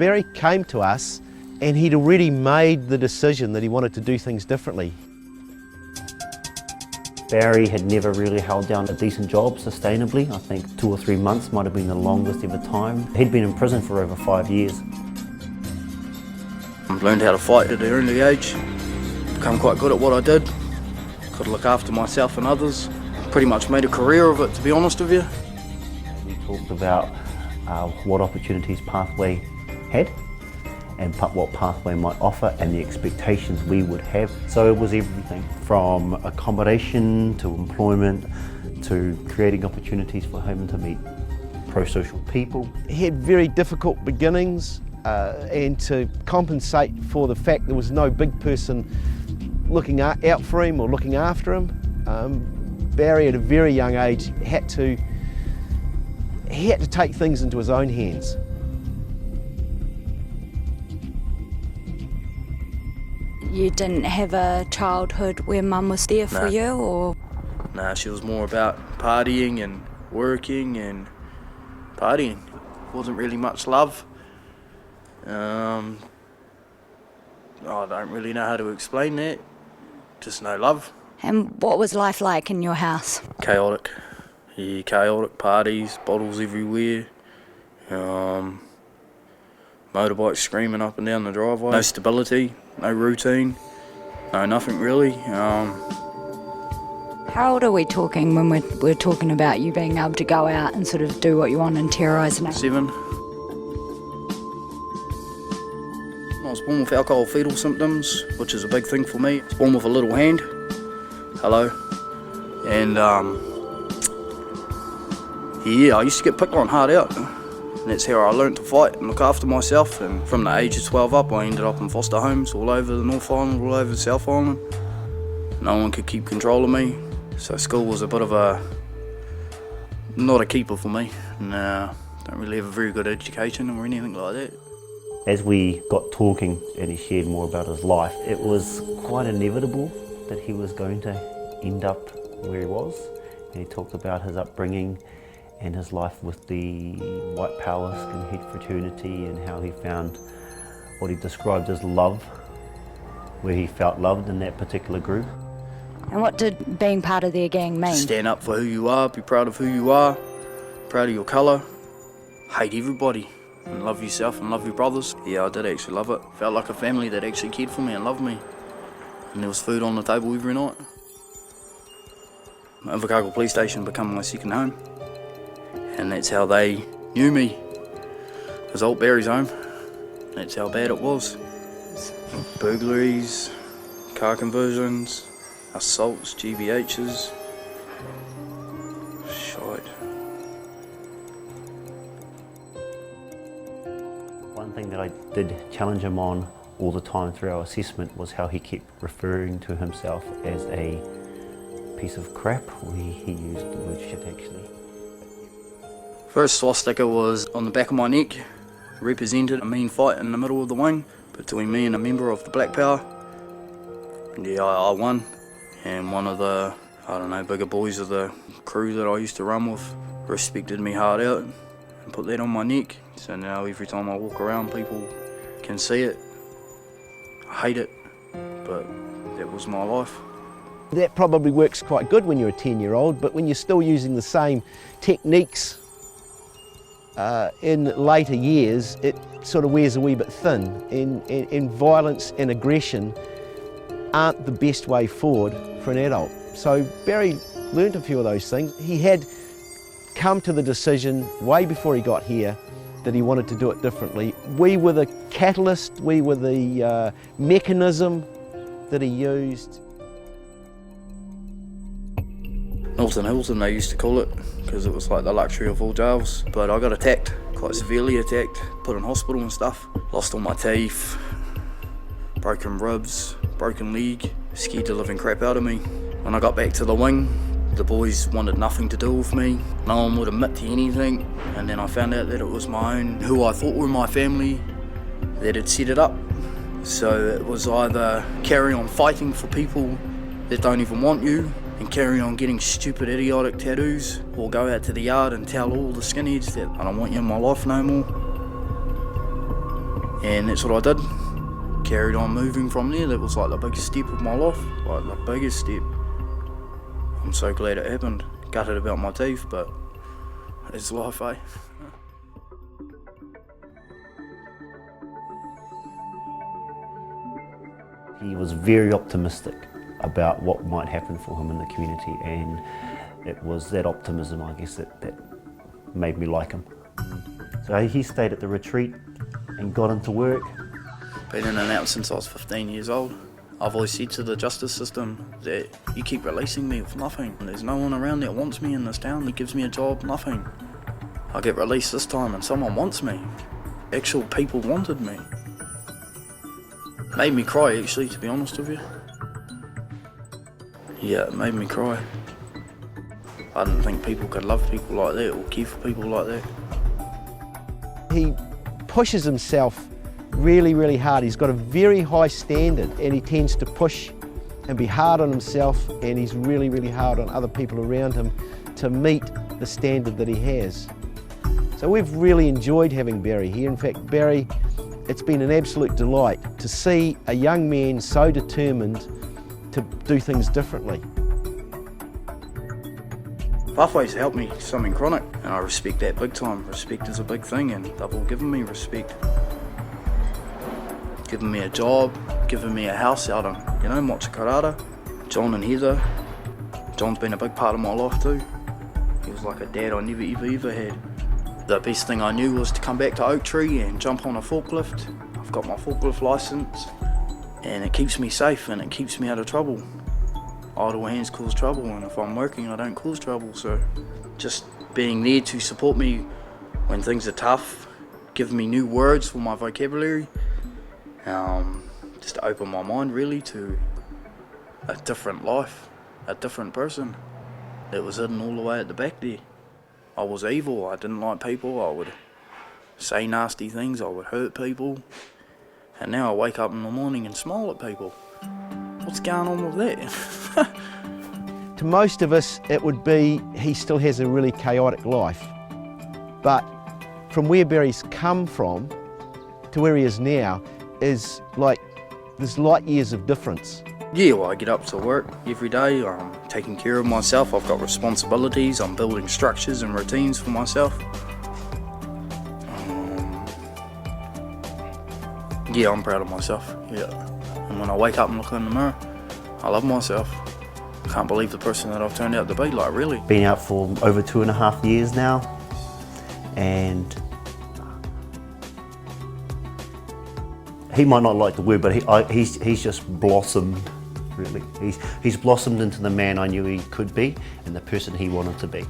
Barry came to us and he'd already made the decision that he wanted to do things differently. Barry had never really held down a decent job sustainably. I think 2 or 3 months might have been the longest ever time. He'd been in prison for over 5 years. I learned how to fight at an early age, become quite good at what I did, could look after myself and others. Pretty much made a career of it, to be honest with you. We talked about what opportunities Pathway had and what Pathway might offer and the expectations we would have. So it was everything from accommodation to employment to creating opportunities for him to meet pro-social people. He had very difficult beginnings and to compensate for the fact there was no big person looking out for him or looking after him, Barry at a very young age had to take things into his own hands. You didn't have a childhood where Mum was there for you, or? Nah, she was more about partying and working and partying. Wasn't really much love. I don't really know how to explain that. Just no love. And what was life like in your house? Chaotic. Yeah, chaotic parties, bottles everywhere. Motorbikes screaming up and down the driveway. No stability, no routine, no nothing really. How old are we talking when we're talking about you being able to go out and sort of do what you want and terrorise? 7. I was born with alcohol fetal symptoms, which is a big thing for me. I was born with a little hand. Hello. And yeah, I used to get picked on hard out. And that's how I learnt to fight and look after myself. And from the age of 12 up, I ended up in foster homes all over the North Island, all over the South Island. No one could keep control of me. So school was a bit of not a keeper for me. And don't really have a very good education or anything like that. As we got talking and he shared more about his life, it was quite inevitable that he was going to end up where he was. And he talked about his upbringing and his life with the white power skinhead fraternity and how he found what he described as love, where he felt loved in that particular group. And what did being part of their gang mean? Stand up for who you are, be proud of who you are, proud of your colour, hate everybody and love yourself and love your brothers. Yeah, I did actually love it. Felt like a family that actually cared for me and loved me. And there was food on the table every night. Invercargill Police Station became my second home. And that's how they knew me. It was Old Barry's home. That's how bad it was. Burglaries, car conversions, assaults, GBHs. Shite. One thing that I did challenge him on all the time through our assessment was how he kept referring to himself as a piece of crap. He used the word shit actually. First swastika was on the back of my neck, represented a mean fight in the middle of the wing between me and a member of the Black Power. Yeah, I won, and one of the, bigger boys of the crew that I used to run with respected me hard out and put that on my neck. So now every time I walk around, people can see it. I hate it, but that was my life. That probably works quite good when you're a 10-year-old, but when you're still using the same techniques in later years, it sort of wears a wee bit thin, and violence and aggression aren't the best way forward for an adult. So Barry learned a few of those things. He had come to the decision way before he got here that he wanted to do it differently. We were the catalyst, we were the mechanism that he used. Hilton they used to call it, because it was like the luxury of all jails. But I got attacked, quite severely attacked, put in hospital and stuff. Lost all my teeth, broken ribs, broken leg, scared the living crap out of me. When I got back to the wing, the boys wanted nothing to do with me. No one would admit to anything. And then I found out that it was my own, who I thought were my family, that had set it up. So it was either carry on fighting for people that don't even want you, and carry on getting stupid, idiotic tattoos, or go out to the yard and tell all the skinheads that I don't want you in my life no more. And that's what I did. Carried on moving from there. That was like the biggest step of my life, like the biggest step. I'm so glad it happened. Gutted about my teeth, but it's life, eh? He was very optimistic about what might happen for him in the community, and it was that optimism, I guess, that made me like him. So he stayed at the retreat and got into work. Been in and out since I was 15 years old. I've always said to the justice system that you keep releasing me with nothing. There's no one around that wants me in this town, that gives me a job, nothing. I get released this time and someone wants me. Actual people wanted me. Made me cry, actually, to be honest with you. Yeah, it made me cry. I didn't think people could love people like that or care for people like that. He pushes himself really, really hard. He's got a very high standard, and he tends to push and be hard on himself, and he's really, really hard on other people around him to meet the standard that he has. So we've really enjoyed having Barry here. In fact, Barry, it's been an absolute delight to see a young man so determined to do things differently. Pathways helped me something chronic, and I respect that big time. Respect is a big thing, and they've all given me respect. Given me a job, given me a house out in, Mochakarara. John and Heather. John's been a big part of my life too. He was like a dad I never ever had. The best thing I knew was to come back to Oak Tree and jump on a forklift. I've got my forklift licence, and it keeps me safe and it keeps me out of trouble. Idle hands cause trouble, and if I'm working I don't cause trouble, so just being there to support me when things are tough, give me new words for my vocabulary, just to open my mind really to a different life, a different person that was hidden all the way at the back there. I was evil, I didn't like people, I would say nasty things, I would hurt people, and now I wake up in the morning and smile at people. What's going on with that? To most of us, it would be he still has a really chaotic life. But from where Barry's come from to where he is now is like, there's light years of difference. Yeah, well, I get up to work every day, I'm taking care of myself, I've got responsibilities, I'm building structures and routines for myself. Yeah, I'm proud of myself, yeah. And when I wake up and look in the mirror, I love myself. I can't believe the person that I've turned out to be, like really. Been out for over 2.5 years now, and he might not like the word, but he's just blossomed, really. He's blossomed into the man I knew he could be and the person he wanted to be.